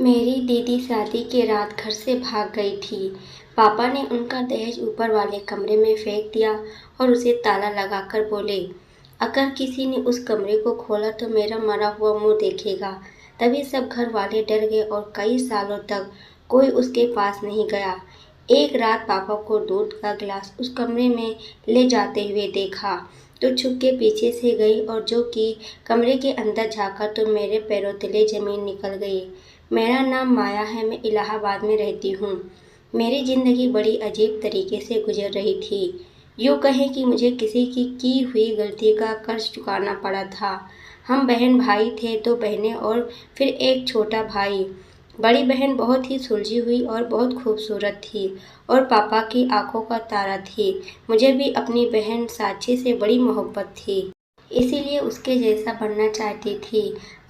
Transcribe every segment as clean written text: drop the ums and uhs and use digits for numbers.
मेरी दीदी शादी के रात घर से भाग गई थी। पापा ने उनका दहेज ऊपर वाले कमरे में फेंक दिया और उसे ताला लगाकर बोले, अगर किसी ने उस कमरे को खोला तो मेरा मरा हुआ मुंह देखेगा। तभी सब घर वाले डर गए और कई सालों तक कोई उसके पास नहीं गया। एक रात पापा को दूध का गिलास उस कमरे में ले जाते हुए देखा तो छुप के पीछे से गई और जो कि कमरे के अंदर झांका तो मेरे पैरों तले जमीन निकल गई। मेरा नाम माया है, मैं इलाहाबाद में रहती हूँ। मेरी ज़िंदगी बड़ी अजीब तरीके से गुजर रही थी। यूँ कहें कि मुझे किसी की हुई गलती का कर्ज चुकाना पड़ा था। हम बहन भाई थे, 2 बहनें और फिर एक छोटा भाई। बड़ी बहन बहुत ही सुलझी हुई और बहुत खूबसूरत थी और पापा की आंखों का तारा थी। मुझे भी अपनी बहन साक्षी से बड़ी मोहब्बत थी, इसीलिए उसके जैसा बनना चाहती थी।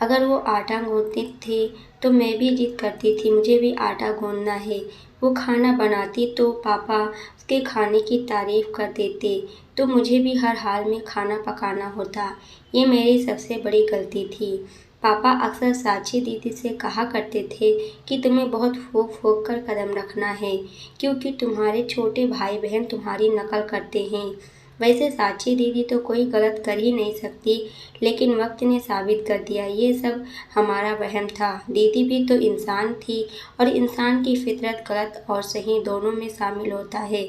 अगर वो आटा गूंथती थी तो मैं भी जिद करती थी, मुझे भी आटा गूंथना है। वो खाना बनाती तो पापा उसके खाने की तारीफ कर देते, तो मुझे भी हर हाल में खाना पकाना होता। ये मेरी सबसे बड़ी गलती थी। पापा अक्सर साक्षी दीदी से कहा करते थे कि तुम्हें बहुत फूंक फूंक कर कदम रखना है, क्योंकि तुम्हारे छोटे भाई बहन तुम्हारी नकल करते हैं। वैसे साक्षी दीदी तो कोई गलत कर ही नहीं सकती, लेकिन वक्त ने साबित कर दिया ये सब हमारा वहम था। दीदी भी तो इंसान थी और इंसान की फितरत गलत और सही दोनों में शामिल होता है।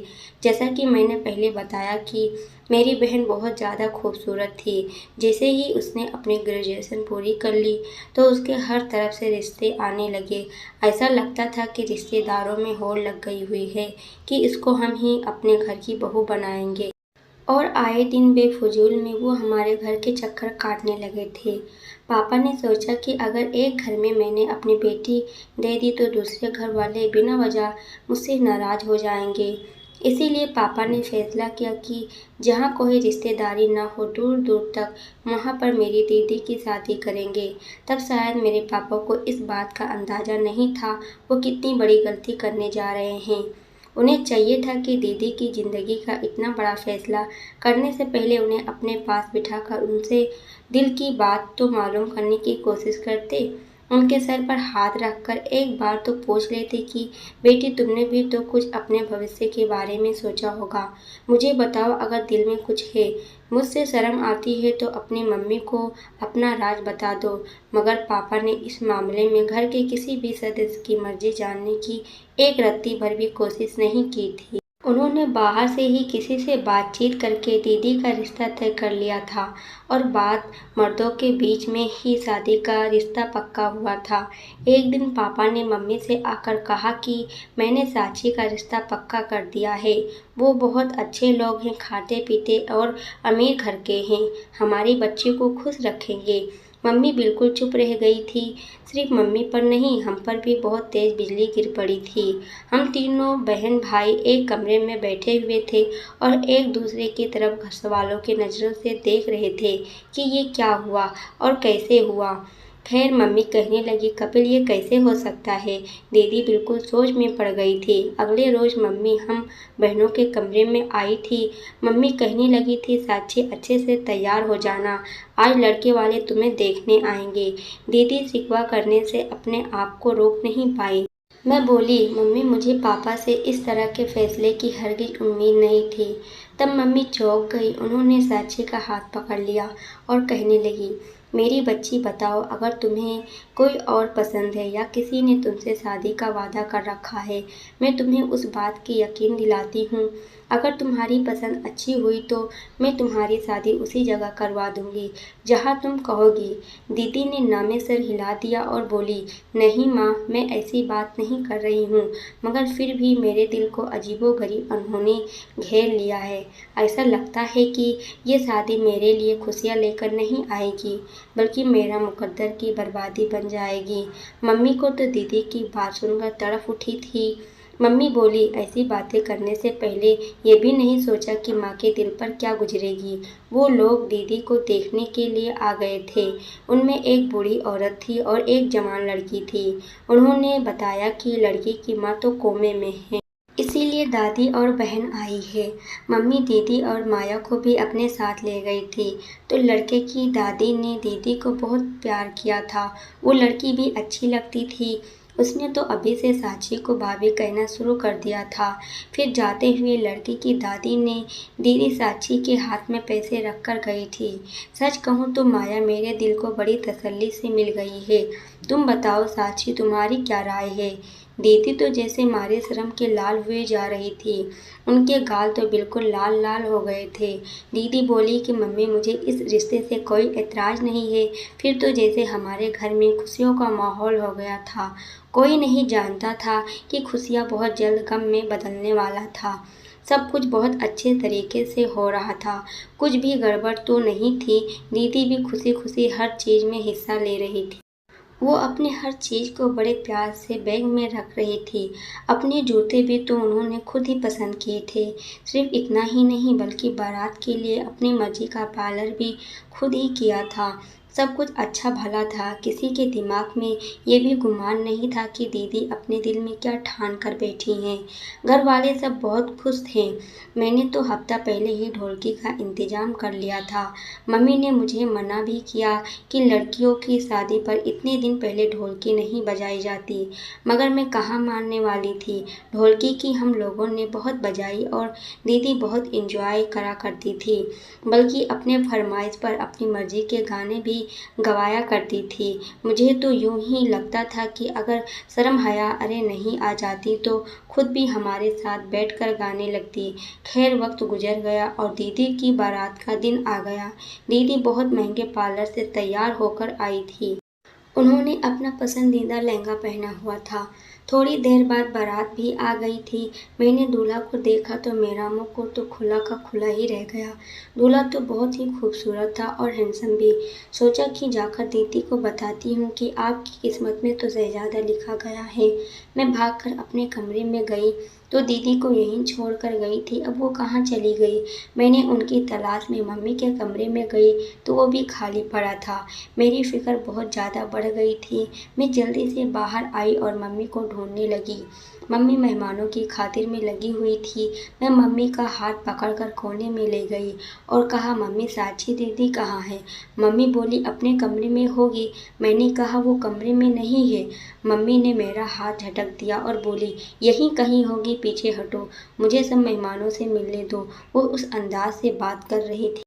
जैसा कि मैंने पहले बताया कि मेरी बहन बहुत ज़्यादा खूबसूरत थी। जैसे ही उसने अपनी ग्रेजुएशन पूरी कर ली तो उसके हर तरफ से रिश्ते आने लगे। ऐसा लगता था कि रिश्तेदारों में होड़ लग गई हुई है कि इसको हम ही अपने घर की बहू बनाएंगे। और आए दिन बेफजूल में वो हमारे घर के चक्कर काटने लगे थे। पापा ने सोचा कि अगर एक घर में मैंने अपनी बेटी दे दी तो दूसरे घर वाले बिना वजह मुझसे नाराज़ हो जाएंगे। इसीलिए पापा ने फैसला किया कि जहाँ कोई रिश्तेदारी ना हो दूर दूर तक, वहाँ पर मेरी दीदी की शादी करेंगे। तब शायद मेरे पापा को इस बात का अंदाज़ा नहीं था वो कितनी बड़ी गलती करने जा रहे हैं। उन्हें चाहिए था कि दीदी की ज़िंदगी का इतना बड़ा फैसला करने से पहले उन्हें अपने पास बिठाकर उनसे दिल की बात तो मालूम करने की कोशिश करते। उनके सर पर हाथ रखकर एक बार तो पूछ लेते कि बेटी, तुमने भी तो कुछ अपने भविष्य के बारे में सोचा होगा। मुझे बताओ, अगर दिल में कुछ है, मुझसे शर्म आती है तो अपनी मम्मी को अपना राज बता दो। मगर पापा ने इस मामले में घर के किसी भी सदस्य की मर्जी जानने की एक रत्ती भर भी कोशिश नहीं की थी। उन्होंने बाहर से ही किसी से बातचीत करके दीदी का रिश्ता तय कर लिया था और बात मर्दों के बीच में ही शादी का रिश्ता पक्का हुआ था। एक दिन पापा ने मम्मी से आकर कहा कि मैंने साक्षी का रिश्ता पक्का कर दिया है। वो बहुत अच्छे लोग हैं, खाते पीते और अमीर घर के हैं, हमारी बच्ची को खुश रखेंगे। मम्मी बिल्कुल चुप रह गई थी। सिर्फ मम्मी पर नहीं, हम पर भी बहुत तेज बिजली गिर पड़ी थी। हम तीनों बहन भाई एक कमरे में बैठे हुए थे और एक दूसरे की तरफ घरवालों की नज़रों से देख रहे थे कि ये क्या हुआ और कैसे हुआ। खैर, मम्मी कहने लगी, कपिल, ये कैसे हो सकता है। दीदी बिल्कुल सोच में पड़ गई थी। अगले रोज़ मम्मी हम बहनों के कमरे में आई थी। मम्मी कहने लगी थी, साक्षी, अच्छे से तैयार हो जाना, आज लड़के वाले तुम्हें देखने आएंगे। दीदी शिकवा करने से अपने आप को रोक नहीं पाई। मैं बोली, मम्मी, मुझे पापा से इस तरह के फैसले की हरगिज उम्मीद नहीं थी। तब मम्मी चौंक गई। उन्होंने साक्षी का हाथ पकड़ लिया और कहने लगी, मेरी बच्ची, बताओ, अगर तुम्हें कोई और पसंद है या किसी ने तुमसे शादी का वादा कर रखा है, मैं तुम्हें उस बात की यकीन दिलाती हूँ। अगर तुम्हारी पसंद अच्छी हुई तो मैं तुम्हारी शादी उसी जगह करवा दूँगी जहाँ तुम कहोगी। दीदी ने नामे सर हिला दिया और बोली, नहीं माँ, मैं ऐसी बात नहीं कर रही हूँ, मगर फिर भी मेरे दिल को अजीबोगरीब अनहोनी घेर लिया है। ऐसा लगता है कि ये शादी मेरे लिए खुशियाँ लेकर नहीं आएगी, बल्कि मेरा मुकद्दर की बर्बादी बन जाएगी। मम्मी को तो दीदी की बात सुनकर तड़प उठी थी। मम्मी बोली, ऐसी बातें करने से पहले ये भी नहीं सोचा कि माँ के दिल पर क्या गुजरेगी। वो लोग दीदी को देखने के लिए आ गए थे। उनमें एक बूढ़ी औरत थी और एक जवान लड़की थी। उन्होंने बताया कि लड़की की माँ तो कोमे में है, इसीलिए दादी और बहन आई है। मम्मी दीदी और माया को भी अपने साथ ले गई थी। तो लड़के की दादी ने दीदी को बहुत प्यार किया था। वो लड़की भी अच्छी लगती थी। उसने तो अभी से साक्षी को भाभी कहना शुरू कर दिया था। फिर जाते हुए लड़की की दादी ने दीदी साक्षी के हाथ में पैसे रख कर गई थी। सच कहूँ तो माया मेरे दिल को बड़ी तसल्ली से मिल गई है। तुम बताओ साक्षी, तुम्हारी क्या राय है? दीदी तो जैसे मारे शर्म के लाल हुए जा रही थी। उनके गाल तो बिल्कुल लाल लाल हो गए थे। दीदी बोली कि मम्मी, मुझे इस रिश्ते से कोई एतराज़ नहीं है। फिर तो जैसे हमारे घर में खुशियों का माहौल हो गया था। कोई नहीं जानता था कि खुशियाँ बहुत जल्द गम में बदलने वाला था। सब कुछ बहुत अच्छे तरीके से हो रहा था। कुछ भी गड़बड़ तो नहीं थी। दीदी भी खुशी खुशी हर चीज़ में हिस्सा ले रही थी। वो अपने हर चीज़ को बड़े प्यार से बैग में रख रही थी। अपने जूते भी तो उन्होंने खुद ही पसंद किए थे। सिर्फ इतना ही नहीं बल्कि बारात के लिए अपनी मर्जी का पार्लर भी खुद ही किया था। सब कुछ अच्छा भला था। किसी के दिमाग में ये भी गुमान नहीं था कि दीदी अपने दिल में क्या ठान कर बैठी हैं। घर वाले सब बहुत खुश थे। मैंने तो हफ्ता पहले ही ढोलकी का इंतजाम कर लिया था। मम्मी ने मुझे मना भी किया कि लड़कियों की शादी पर इतने दिन पहले ढोलकी नहीं बजाई जाती, मगर मैं कहाँ मानने वाली थी। ढोलकी की हम लोगों ने बहुत बजाई और दीदी बहुत एंजॉय करा करती थी। बल्कि अपने फरमाइश पर अपनी मर्जी के गाने भी गवाया करती थी। मुझे तो यूं ही लगता था कि अगर शर्म हया अरे नहीं आ जाती तो खुद भी हमारे साथ बैठकर गाने लगती। खैर वक्त गुजर गया और दीदी की बारात का दिन आ गया। दीदी बहुत महंगे पार्लर से तैयार होकर आई थी। उन्होंने अपना पसंदीदा लहंगा पहना हुआ था। थोड़ी देर बाद बारात भी आ गई थी। मैंने दूल्हा को देखा तो मेरा मुंह को तो खुला का खुला ही रह गया। दूल्हा तो बहुत ही खूबसूरत था और हैंडसम भी। सोचा कि जाकर दीदी को बताती हूँ कि आपकी किस्मत में तो शहजादा लिखा गया है। मैं भागकर अपने कमरे में गई तो दीदी को यहीं छोड़ कर गई थी। अब वो कहाँ चली गई? मैंने उनकी तलाश में मम्मी के कमरे में गई तो वो भी खाली पड़ा था। मेरी फ़िक्र बहुत ज़्यादा बढ़ गई थी। मैं जल्दी से बाहर आई और मम्मी को ढूंढने लगी। मम्मी मेहमानों की खातिर में लगी हुई थी। मैं मम्मी का हाथ पकड़कर कोने में ले गई और कहा, मम्मी साक्षी दीदी कहाँ है? मम्मी बोली, अपने कमरे में होगी। मैंने कहा, वो कमरे में नहीं है। मम्मी ने मेरा हाथ झटक दिया और बोली, यहीं कहीं होगी, पीछे हटो, मुझे सब मेहमानों से मिलने दो। वो उस अंदाज से बात कर रही थी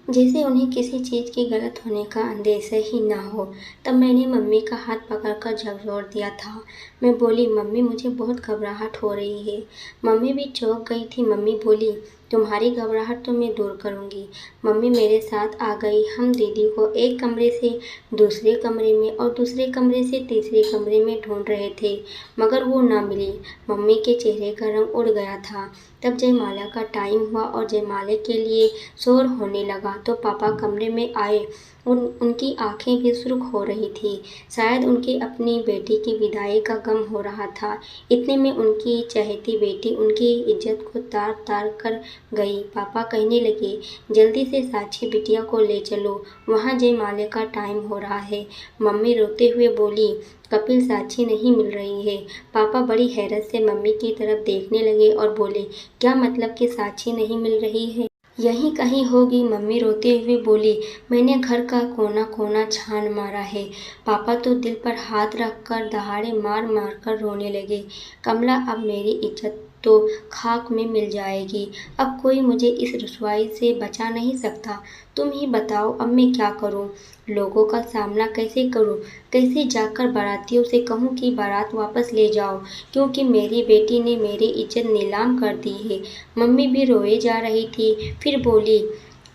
जैसे उन्हें किसी चीज़ के गलत होने का अंदेशा ही ना हो। तब मैंने मम्मी का हाथ पकड़कर झकझोर दिया था। मैं बोली, मम्मी मुझे बहुत घबराहट हो रही है। मम्मी भी चौंक गई थी। मम्मी बोली, तुम्हारी घबराहट तो मैं दूर करूँगी। मम्मी मेरे साथ आ गई। हम दीदी को एक कमरे से दूसरे कमरे में और दूसरे कमरे से तीसरे कमरे में ढूंढ रहे थे, मगर वो ना मिली। मम्मी के चेहरे का रंग उड़ गया था। तब जयमाला का टाइम हुआ और जयमाले के लिए शोर होने लगा तो पापा कमरे में आए। उनकी आंखें भी सुर्ख हो रही थी। शायद उनकी अपनी बेटी की विदाई का गम हो रहा था। इतने में उनकी चहेती बेटी उनकी इज्जत को तार तार कर गई। पापा कहने लगे, जल्दी से साक्षी बिटिया को ले चलो, वहाँ जयमाले का टाइम हो रहा है। मम्मी रोते हुए बोली, कपिल साक्षी नहीं मिल रही है। पापा बड़ी हैरत से मम्मी की तरफ देखने लगे और बोले, क्या मतलब कि साक्षी नहीं मिल रही है? यहीं कहीं होगी। मम्मी रोते हुए बोली, मैंने घर का कोना कोना छान मारा है। पापा तो दिल पर हाथ रखकर दहाड़े मार मार कर रोने लगे। कमला, अब मेरी इज्जत तो खाक में मिल जाएगी। अब कोई मुझे इस रुसवाई से बचा नहीं सकता। तुम ही बताओ, अब मैं क्या करूं? लोगों का सामना कैसे करूं? कैसे जाकर बारातियों से कहूं कि बारात वापस ले जाओ, क्योंकि मेरी बेटी ने मेरी इज्जत नीलाम कर दी है। मम्मी भी रोए जा रही थी। फिर बोली,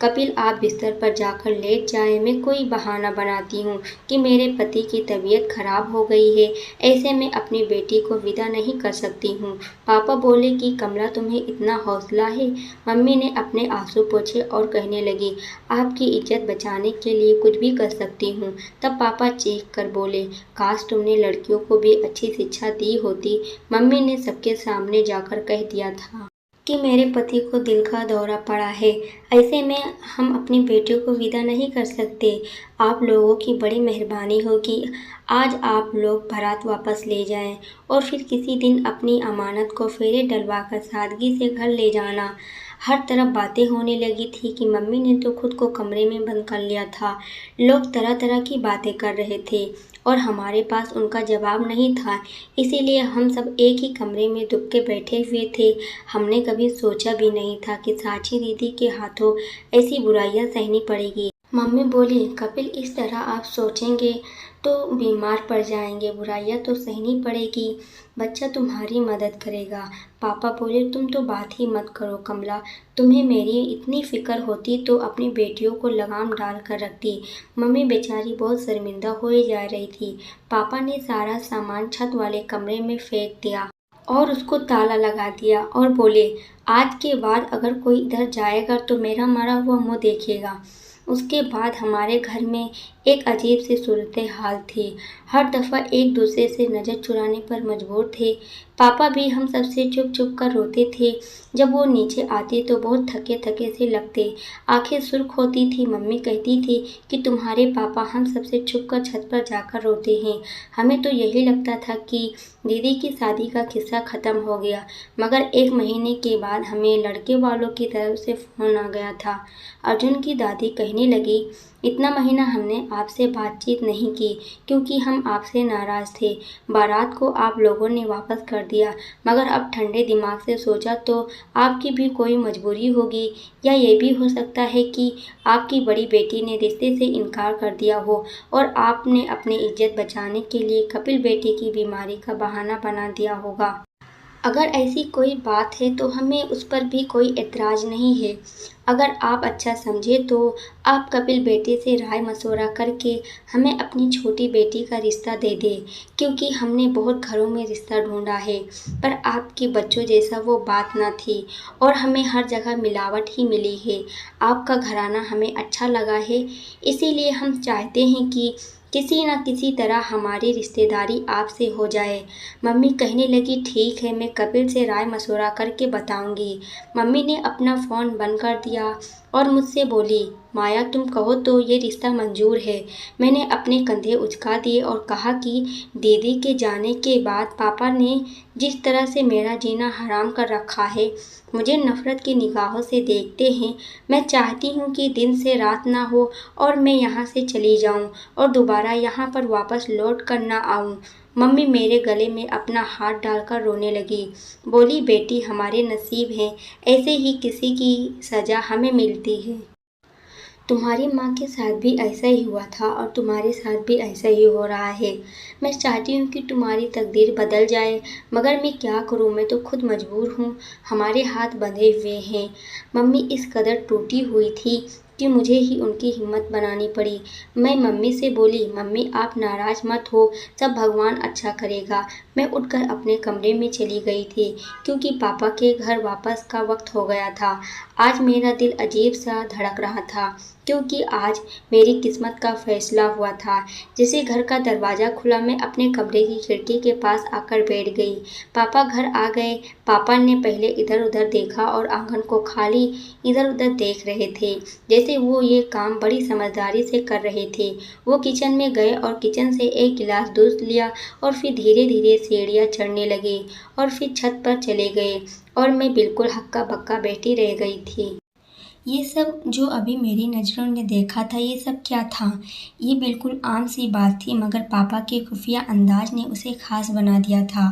कपिल आप बिस्तर पर जाकर लेट जाएं। मैं कोई बहाना बनाती हूँ कि मेरे पति की तबीयत खराब हो गई है। ऐसे में अपनी बेटी को विदा नहीं कर सकती हूँ। पापा बोले कि कमला, तुम्हें इतना हौसला है? मम्मी ने अपने आंसू पोंछे और कहने लगी, आपकी इज्जत बचाने के लिए कुछ भी कर सकती हूँ। तब पापा चीख कर बोले, काश तुमने लड़कियों को भी अच्छी शिक्षा दी होती। मम्मी ने सबके सामने जाकर कह दिया था कि मेरे पति को दिल का दौरा पड़ा है। ऐसे में हम अपनी बेटियों को विदा नहीं कर सकते। आप लोगों की बड़ी मेहरबानी होगी। आज आप लोग बारात वापस ले जाएं और फिर किसी दिन अपनी अमानत को फेरे डलवा कर सादगी से घर ले जाना। हर तरफ बातें होने लगी थी कि मम्मी ने तो खुद को कमरे में बंद कर लिया था। लोग तरह तरह की बातें कर रहे थे और हमारे पास उनका जवाब नहीं था, इसीलिए हम सब एक ही कमरे में दुब के बैठे हुए थे। हमने कभी सोचा भी नहीं था कि साची दीदी के हाथों ऐसी बुराइयां सहनी पड़ेगी। मम्मी बोली, कपिल इस तरह आप सोचेंगे तो बीमार पड़ जाएंगे, बुराइयां तो सहनी पड़ेगी, बच्चा तुम्हारी मदद करेगा। पापा बोले, तुम तो बात ही मत करो कमला, तुम्हें मेरी इतनी फिक्र होती तो अपनी बेटियों को लगाम डाल कर रखती। मम्मी बेचारी बहुत शर्मिंदा होए जा रही थी। पापा ने सारा सामान छत वाले कमरे में फेंक दिया और उसको ताला लगा दिया और बोले, आज के बाद अगर कोई इधर जाएगा तो मेरा मरा हुआ मुंह देखेगा। उसके बाद हमारे घर में एक अजीब सी सूरत हाल थी। हर दफ़ा एक दूसरे से नज़र चुराने पर मजबूर थे। पापा भी हम सबसे चुप चुप कर रोते थे। जब वो नीचे आते तो बहुत थके थके से लगते, आंखें सुर्ख होती थी। मम्मी कहती थी कि तुम्हारे पापा हम सबसे छुप कर छत पर जाकर रोते हैं। हमें तो यही लगता था कि दीदी की शादी का किस्सा ख़त्म हो गया, मगर 1 महीने के बाद हमें लड़के वालों की तरफ से फ़ोन आ गया था। अर्जुन की दादी कहने लगी, इतना महीना हमने आपसे बातचीत नहीं की क्योंकि हम आपसे नाराज़ थे। बारात को आप लोगों ने वापस कर दिया, मगर अब ठंडे दिमाग से सोचा तो आपकी भी कोई मजबूरी होगी, या ये भी हो सकता है कि आपकी बड़ी बेटी ने रिश्ते से इनकार कर दिया हो और आपने अपनी इज्जत बचाने के लिए कपिल बेटे की बीमारी का बहाना बना दिया होगा। अगर ऐसी कोई बात है तो हमें उस पर भी कोई एतराज़ नहीं है। अगर आप अच्छा समझे तो आप कपिल बेटे से राय मशवरा करके हमें अपनी छोटी बेटी का रिश्ता दे दें, क्योंकि हमने बहुत घरों में रिश्ता ढूंढा है पर आपके बच्चों जैसा वो बात ना थी और हमें हर जगह मिलावट ही मिली है। आपका घराना हमें अच्छा लगा है, इसीलिए हम चाहते हैं कि किसी न किसी तरह हमारी रिश्तेदारी आपसे हो जाए। मम्मी कहने लगी, ठीक है, मैं कपिल से राय मशवरा करके बताऊंगी। मम्मी ने अपना फ़ोन बंद कर दिया और मुझसे बोली, माया तुम कहो तो ये रिश्ता मंजूर है। मैंने अपने कंधे उचका दिए और कहा कि दीदी के जाने के बाद पापा ने जिस तरह से मेरा जीना हराम कर रखा है, मुझे नफ़रत की निगाहों से देखते हैं। मैं चाहती हूँ कि दिन से रात ना हो और मैं यहाँ से चली जाऊँ और दोबारा यहाँ पर वापस लौट कर ना आऊँ। मम्मी मेरे गले में अपना हाथ डालकर रोने लगी। बोली, बेटी हमारे नसीब हैं, ऐसे ही किसी की सज़ा हमें मिलती है। तुम्हारी माँ के साथ भी ऐसा ही हुआ था और तुम्हारे साथ भी ऐसा ही हो रहा है। मैं चाहती हूँ कि तुम्हारी तकदीर बदल जाए, मगर मैं क्या करूँ, मैं तो खुद मजबूर हूँ, हमारे हाथ बंधे हुए हैं। मम्मी इस कदर टूटी हुई थी कि मुझे ही उनकी हिम्मत बनानी पड़ी। मैं मम्मी से बोली, मम्मी आप नाराज़ मत हो, सब भगवान अच्छा करेगा। मैं उठकर अपने कमरे में चली गई थी क्योंकि पापा के घर वापस का वक्त हो गया था। आज मेरा दिल अजीब सा धड़क रहा था क्योंकि आज मेरी किस्मत का फैसला हुआ था। जैसे घर का दरवाज़ा खुला, मैं अपने कमरे की खिड़की के पास आकर बैठ गई। पापा घर आ गए। पापा ने पहले इधर उधर देखा और आंगन को खाली इधर उधर देख रहे थे, जैसे वो ये काम बड़ी समझदारी से कर रहे थे। वो किचन में गए और किचन से एक गिलास दूध लिया और फिर धीरे धीरे सीढ़ियाँ चढ़ने लगे और फिर छत पर चले गए और मैं बिल्कुल हक्का बक्का बैठी रह गई थी। ये सब जो अभी मेरी नज़रों ने देखा था, ये सब क्या था? ये बिल्कुल आम सी बात थी, मगर पापा के खुफिया अंदाज ने उसे ख़ास बना दिया था।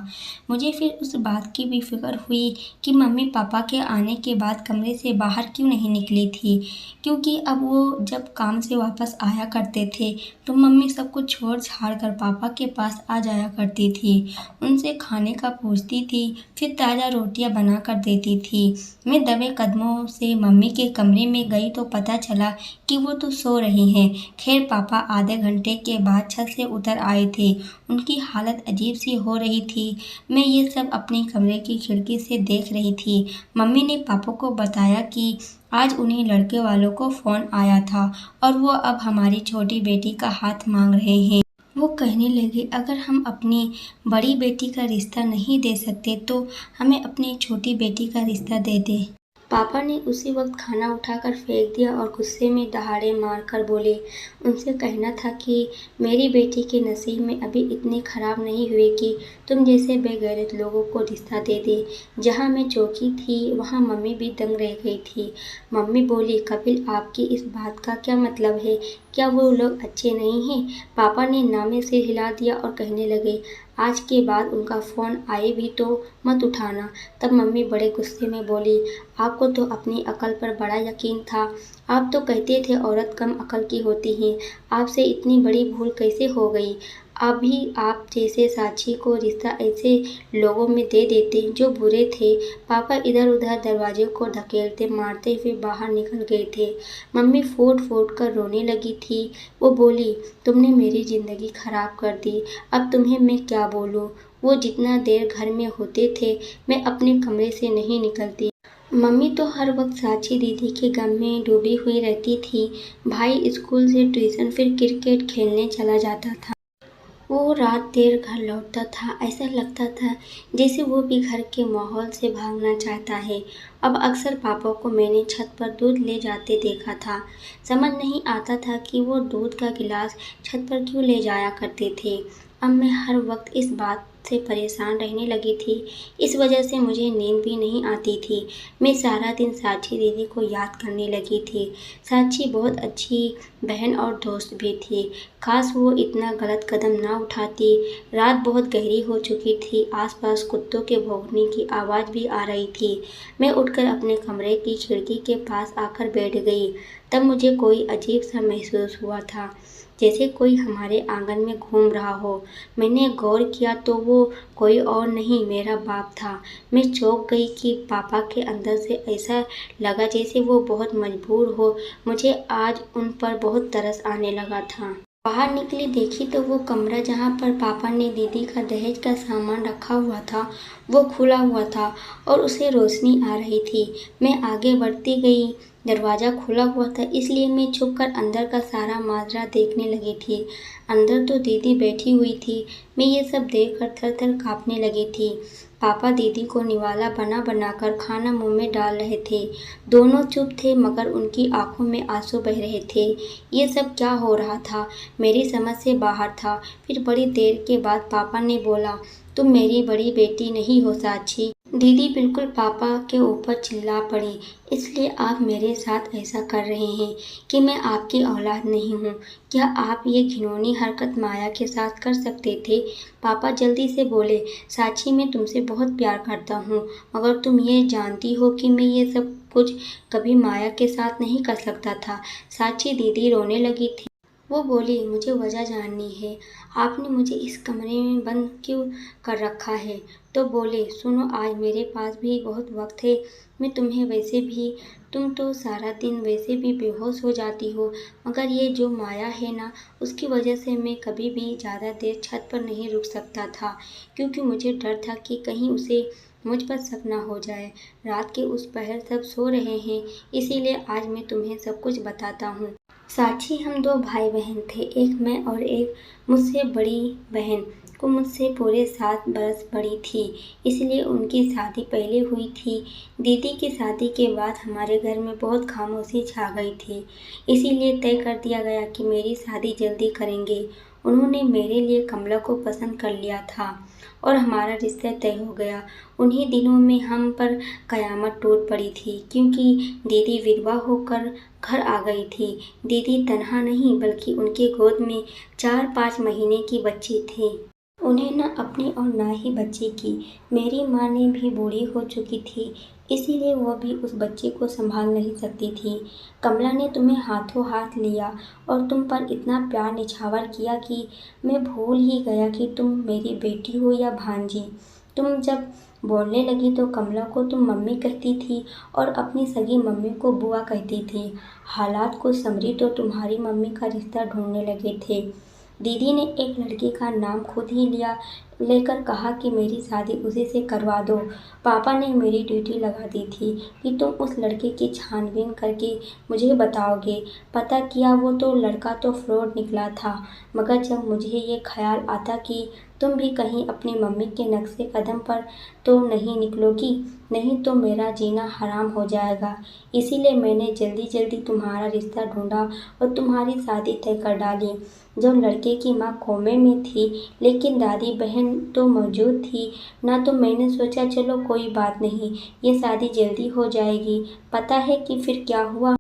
मुझे फिर उस बात की भी फिक्र हुई कि मम्मी पापा के आने के बाद कमरे से बाहर क्यों नहीं निकली थी, क्योंकि अब वो जब काम से वापस आया करते थे तो मम्मी सब कुछ छोड़ छाड़ कर पापा के पास आ जाया करती थी, उनसे खाने का पूछती थी, फिर ताज़ा रोटियां बना कर देती थी। मैं दबे कदमों से मम्मी के कमरे में गई तो पता चला कि वो तो सो रही हैं। खैर पापा आधे घंटे के बाद छत से उतर आए थे। उनकी हालत अजीब सी हो रही थी। मैं ये सब अपने कमरे की खिड़की से देख रही थी। मम्मी ने पापा को बताया कि आज उन्हीं लड़के वालों को फ़ोन आया था और वो अब हमारी छोटी बेटी का हाथ मांग रहे हैं। वो कहने लगे, अगर हम अपनी बड़ी बेटी का रिश्ता नहीं दे सकते तो हमें अपनी छोटी बेटी का रिश्ता दे दें। पापा ने उसी वक्त खाना उठाकर फेंक दिया और गुस्से में दहाड़े मारकर बोले, उनसे कहना था कि मेरी बेटी के नसीब में अभी इतने खराब नहीं हुए कि तुम जैसे बेगैरत लोगों को रिश्ता दे दे। जहाँ मैं चौकी थी वहाँ मम्मी भी दंग रह गई थी। मम्मी बोली, कपिल आपकी इस बात का क्या मतलब है? क्या वो लोग अच्छे नहीं हैं? पापा ने नामे से हिला दिया और कहने लगे, आज के बाद उनका फ़ोन आए भी तो मत उठाना। तब मम्मी बड़े गुस्से में बोली, आपको तो अपनी अकल पर बड़ा यकीन था। आप तो कहते थे औरत कम अकल की होती है। आपसे इतनी बड़ी भूल कैसे हो गई? अभी आप जैसे साक्षी को रिश्ता ऐसे लोगों में दे देते जो बुरे थे। पापा इधर उधर दरवाजे को धकेलते मारते हुए बाहर निकल गए थे। मम्मी फूट फूट कर रोने लगी थी। वो बोली, तुमने मेरी ज़िंदगी खराब कर दी। अब तुम्हें मैं क्या बोलूँ? वो जितना देर घर में होते थे मैं अपने कमरे से नहीं निकलती। मम्मी तो हर वक्त साक्षी दीदी के गम में डूबी हुई रहती थी। भाई स्कूल से ट्यूशन फिर क्रिकेट खेलने चला जाता था। वो रात देर घर लौटता था। ऐसा लगता था जैसे वो भी घर के माहौल से भागना चाहता है। अब अक्सर पापा को मैंने छत पर दूध ले जाते देखा था। समझ नहीं आता था कि वो दूध का गिलास छत पर क्यों ले जाया करते थे। अब मैं हर वक्त इस बात से परेशान रहने लगी थी। इस वजह से मुझे नींद भी नहीं आती थी। मैं सारा दिन साक्षी दीदी को याद करने लगी थी। साक्षी बहुत अच्छी बहन और दोस्त भी थी। काश वो इतना गलत कदम ना उठाती। रात बहुत गहरी हो चुकी थी। आसपास कुत्तों के भौंकने की आवाज़ भी आ रही थी। मैं उठकर अपने कमरे की खिड़की के पास आकर बैठ गई। तब मुझे कोई अजीब सा महसूस हुआ था, जैसे कोई हमारे आंगन में घूम रहा हो। मैंने गौर किया तो वो कोई और नहीं, मेरा बाप था। मैं चौंक गई कि पापा के अंदर से ऐसा लगा जैसे वो बहुत मजबूर हो। मुझे आज उन पर बहुत तरस आने लगा था। बाहर निकली, देखी तो वो कमरा जहाँ पर पापा ने दीदी का दहेज का सामान रखा हुआ था वो खुला हुआ था और उसे रोशनी आ रही थी। मैं आगे बढ़ती गई। दरवाज़ा खुला हुआ था इसलिए मैं छुपकर अंदर का सारा माजरा देखने लगी थी। अंदर तो दीदी बैठी हुई थी। मैं ये सब देखकर थर थर काँपने लगी थी। पापा दीदी को निवाला बना बनाकर खाना मुंह में डाल रहे थे। दोनों चुप थे मगर उनकी आंखों में आंसू बह रहे थे। ये सब क्या हो रहा था? मेरी समझ से बाहर था। फिर बड़ी देर के बाद पापा ने बोला, तुम मेरी बड़ी बेटी नहीं हो साक्षी। दीदी बिल्कुल पापा के ऊपर चिल्ला पड़ी, इसलिए आप मेरे साथ ऐसा कर रहे हैं कि मैं आपकी औलाद नहीं हूँ। क्या आप ये घिनौनी हरकत माया के साथ कर सकते थे? पापा जल्दी से बोले, साक्षी मैं तुमसे बहुत प्यार करता हूँ मगर तुम ये जानती हो कि मैं ये सब कुछ कभी माया के साथ नहीं कर सकता था। साक्षी दीदी रोने लगी थी। वो बोली, मुझे वजह जाननी है। आपने मुझे इस कमरे में बंद क्यों कर रखा है? तो बोले, सुनो आज मेरे पास भी बहुत वक्त है। मैं तुम्हें वैसे भी, तुम तो सारा दिन वैसे भी बेहोश हो जाती हो मगर ये जो माया है ना, उसकी वजह से मैं कभी भी ज़्यादा देर छत पर नहीं रुक सकता था क्योंकि मुझे डर था कि कहीं उसे मुझ पर शक ना हो जाए। रात के उस पहर सब सो रहे हैं इसीलिए आज मैं तुम्हें सब कुछ बताता हूँ। साक्षी हम दो भाई बहन थे, एक मैं और एक मुझसे बड़ी बहन। वो मुझसे पूरे 7 बरस बड़ी थी इसलिए उनकी शादी पहले हुई थी। दीदी की शादी के बाद हमारे घर में बहुत खामोशी छा गई थी इसीलिए तय कर दिया गया कि मेरी शादी जल्दी करेंगे। उन्होंने मेरे लिए कमला को पसंद कर लिया था और हमारा रिश्ता तय हो गया। उन्हीं दिनों में हम पर कयामत टूट पड़ी थी क्योंकि दीदी विधवा होकर घर आ गई थी। दीदी तनहा नहीं बल्कि उनके गोद में 4-5 महीने की बच्ची थी। उन्हें न अपनी और न ही बच्चे की। मेरी माँ ने भी बूढ़ी हो चुकी थी इसीलिए वह भी उस बच्चे को संभाल नहीं सकती थी। कमला ने तुम्हें हाथों हाथ लिया और तुम पर इतना प्यार निछावर किया कि मैं भूल ही गया कि तुम मेरी बेटी हो या भांजी। तुम जब बोलने लगी तो कमला को तुम मम्मी कहती थी और अपनी सगी मम्मी को बुआ कहती थी। हालात को समझी तो तुम्हारी मम्मी का रिश्ता ढूंढने लगे थे। दीदी ने एक लड़के का नाम खुद ही लेकर कहा कि मेरी शादी उसी से करवा दो। पापा ने मेरी ड्यूटी लगा दी थी कि तुम उस लड़के की छानबीन करके मुझे बताओगे। पता किया वो तो लड़का तो फ्रॉड निकला था मगर जब मुझे ये ख्याल आता कि तुम भी कहीं अपनी मम्मी के नक्शे कदम पर तो नहीं निकलोगी, नहीं तो मेरा जीना हराम हो जाएगा। इसीलिए मैंने जल्दी जल्दी तुम्हारा रिश्ता ढूंढा और तुम्हारी शादी तय कर डाली। जब लड़के की माँ कोमे में थी लेकिन दादी बहन तो मौजूद थी ना, तो मैंने सोचा चलो कोई बात नहीं, ये शादी जल्दी हो जाएगी। पता है कि फिर क्या हुआ?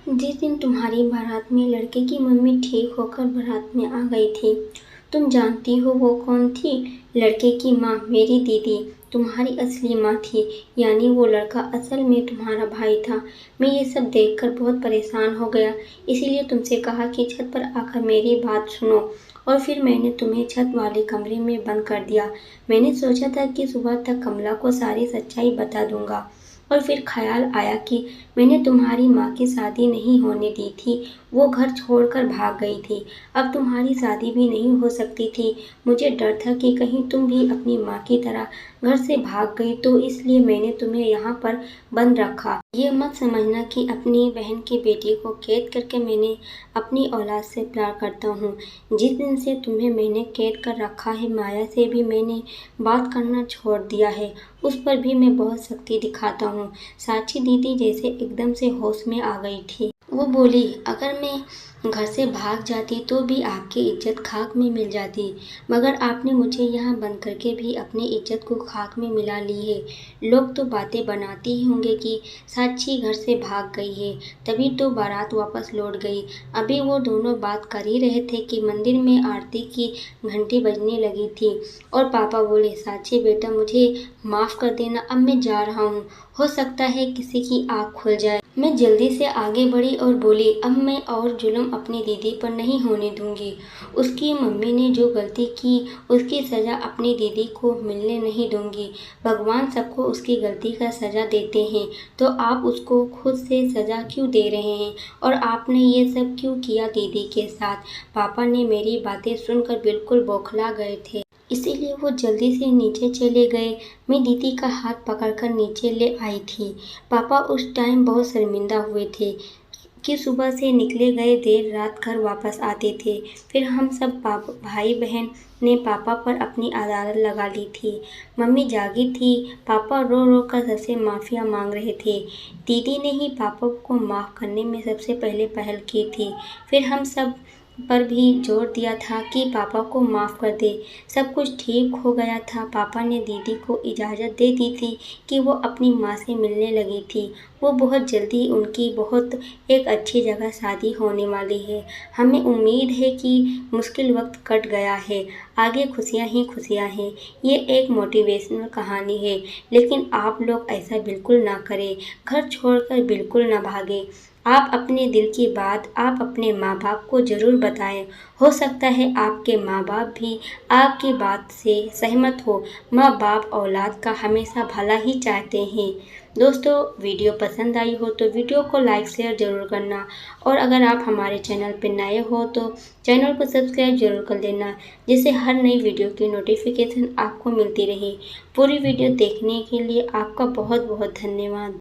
जिस दिन तुम्हारी बारात में लड़के की मम्मी ठीक होकर बारात में आ गई थी, तुम जानती हो वो कौन थी? लड़के की माँ, मेरी दीदी, तुम्हारी असली माँ थी। यानी वो लड़का असल में तुम्हारा भाई था। मैं ये सब देखकर बहुत परेशान हो गया, इसीलिए तुमसे कहा कि छत पर आकर मेरी बात सुनो। और फिर मैंने तुम्हें छत वाले कमरे में बंद कर दिया। मैंने सोचा था कि सुबह तक कमला को सारी सच्चाई बता दूंगा। और फिर ख्याल आया कि मैंने तुम्हारी माँ की शादी नहीं होने दी थी, वो घर छोड़कर भाग गई थी। अब तुम्हारी शादी भी नहीं हो सकती थी। मुझे डर था कि कहीं तुम भी अपनी माँ की तरह घर से भाग गई, तो इसलिए मैंने तुम्हें यहाँ पर बंद रखा। ये मत समझना कि अपनी बहन की बेटी को कैद करके मैंने अपनी औलाद से प्यार करता हूँ। जिस दिन से तुम्हें मैंने कैद कर रखा है, माया से भी मैंने बात करना छोड़ दिया है। उस पर भी मैं बहुत सख्ती दिखाता हूँ। साक्षी दीदी जैसे एकदम से होश में आ गई थी। वो बोली, अगर मैं घर से भाग जाती तो भी आपकी इज्जत खाक में मिल जाती, मगर आपने मुझे यहाँ बंद करके भी अपनी इज्जत को खाक में मिला ली है। लोग तो बातें बनाते ही होंगे कि साक्षी घर से भाग गई है, तभी तो बारात वापस लौट गई। अभी वो दोनों बात कर ही रहे थे कि मंदिर में आरती की घंटी बजने लगी थी और पापा बोले, साक्षी बेटा मुझे माफ़ कर देना, अब मैं जा रहा हूँ, हो सकता है किसी की आँख खुल जाए। मैं जल्दी से आगे बढ़ी और बोली, अब मैं और जुल्म अपनी दीदी पर नहीं होने दूंगी। उसकी मम्मी ने जो गलती की उसकी सज़ा अपनी दीदी को मिलने नहीं दूंगी। भगवान सबको उसकी गलती का सज़ा देते हैं, तो आप उसको खुद से सज़ा क्यों दे रहे हैं? और आपने ये सब क्यों किया दीदी के साथ? पापा ने मेरी बातें सुनकर बिल्कुल बौखला गए थे, इसीलिए वो जल्दी से नीचे चले गए। मैं दीदी का हाथ पकड़कर नीचे ले आई थी। पापा उस टाइम बहुत शर्मिंदा हुए थे कि सुबह से निकले गए, देर रात घर वापस आते थे। फिर हम सब भाई बहन ने पापा पर अपनी अदालत लगा ली थी। मम्मी जागी थी, पापा रो रो कर सबसे माफ़िया मांग रहे थे। दीदी ने ही पापा को माफ़ करने में सबसे पहले पहल की थी। फिर हम सब पर भी जोर दिया था कि पापा को माफ़ कर दे। सब कुछ ठीक हो गया था। पापा ने दीदी को इजाज़त दे दी थी कि वो अपनी माँ से मिलने लगी थी। वो बहुत जल्दी उनकी बहुत एक अच्छी जगह शादी होने वाली है। हमें उम्मीद है कि मुश्किल वक्त कट गया है, आगे खुशियाँ ही खुशियाँ हैं। ये एक मोटिवेशनल कहानी है, लेकिन आप लोग ऐसा बिल्कुल ना करें, घर छोड़कर बिल्कुल ना भागें। आप अपने दिल की बात आप अपने माँ बाप को ज़रूर बताएं। हो सकता है आपके माँ बाप भी आपकी बात से सहमत हो। माँ बाप औलाद का हमेशा भला ही चाहते हैं। दोस्तों, वीडियो पसंद आई हो तो वीडियो को लाइक शेयर ज़रूर करना, और अगर आप हमारे चैनल पर नए हो तो चैनल को सब्सक्राइब ज़रूर कर लेना, जिससे हर नई वीडियो की नोटिफिकेशन आपको मिलती रहे। पूरी वीडियो देखने के लिए आपका बहुत बहुत धन्यवाद।